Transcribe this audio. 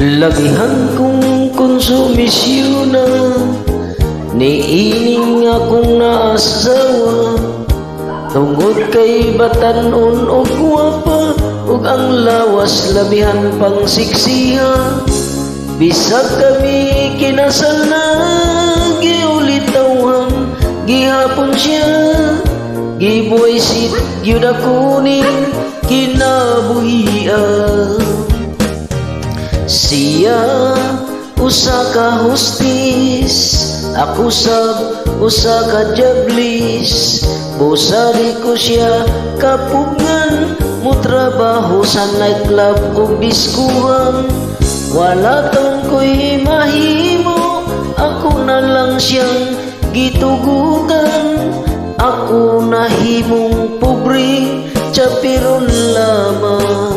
Labihan kong konsumisyon na niining akong naasawa, tungod kay batanon o guwapa, ug ang lawas labihan pang siksiha. Bisag kami kinasal na, giulitawhan gihapon siya, gibuisit gyud ako ning kinabuhian. Siya usa ka hostis, ako sab usa ka jablis. Busari ko siya kapugngan, mutrabaho sa nightclub ug diskuhan. Wala tong ko'y mahimo, ako na lang siyang gitugutan. Ako nahimong pobre, tsapiron lamang.